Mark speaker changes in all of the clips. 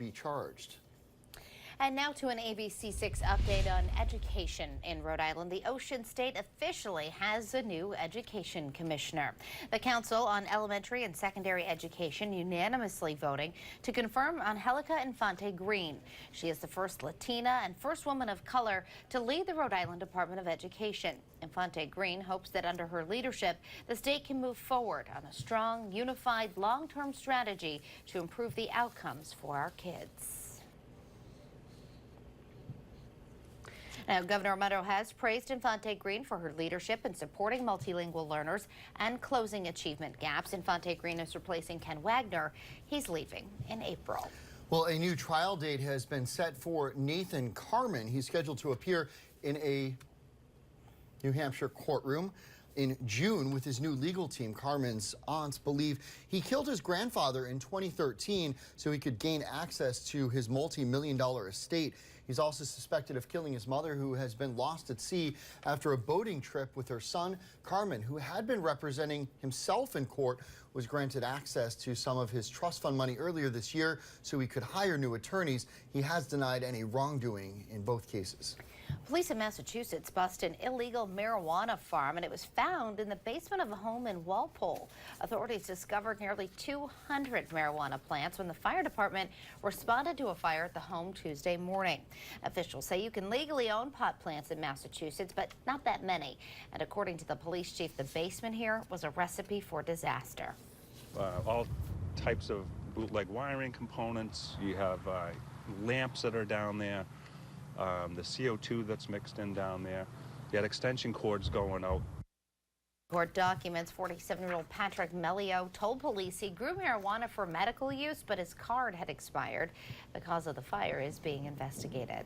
Speaker 1: be charged.
Speaker 2: And now to an ABC6 update on education in Rhode Island. The Ocean State officially has a new education commissioner. The Council on Elementary and Secondary Education unanimously voting to confirm Angelica Infante Green. She is the first Latina and first woman of color to lead the Rhode Island Department of Education. Infante Green hopes that under her leadership, the state can move forward on a strong, unified, long-term strategy to improve the outcomes for our kids. Now, Governor Raimondo has praised Infante Green for her leadership in supporting multilingual learners and closing achievement gaps. Infante Green is replacing Ken Wagner. He's leaving in April.
Speaker 1: Well, a new trial date has been set for Nathan Carman. He's scheduled to appear in a New Hampshire courtroom in June with his new legal team. Carman's aunts believe he killed his grandfather in 2013 so he could gain access to his multi-million-dollar estate. He's also suspected of killing his mother, who has been lost at sea after a boating trip with her son. Carman, who had been representing himself in court, was granted access to some of his trust fund money earlier this year so he could hire new attorneys. He has denied any wrongdoing in both cases.
Speaker 2: Police in Massachusetts bust an illegal marijuana farm, and it was found in the basement of a home in Walpole. Authorities discovered nearly 200 marijuana plants when the fire department responded to a fire at the home Tuesday morning. Officials say you can legally own pot plants in Massachusetts, but not that many. And according to the police chief, the basement here was a recipe for disaster.
Speaker 3: All types of bootleg wiring components. You have lamps that are down there. The CO2 that's mixed in down there. You had extension cords going out.
Speaker 2: Court documents 47-year-old Patrick Melio told police he grew marijuana for medical use, but his card had expired. The cause of the fire is being investigated.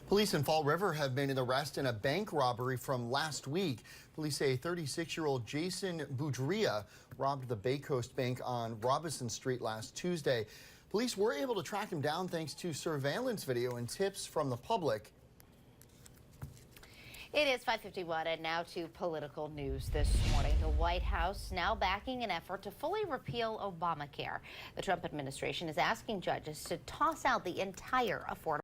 Speaker 1: Police in Fall River have made an arrest in a bank robbery from last week. Police say 36-year-old Jason Boudria robbed the Bay Coast Bank on Robinson Street last Tuesday. Police were able to track him down thanks to surveillance video and tips from the public.
Speaker 2: It is 5:51, and now to political news this morning. The White House now backing an effort to fully repeal Obamacare. The Trump administration is asking judges to toss out the entire affordable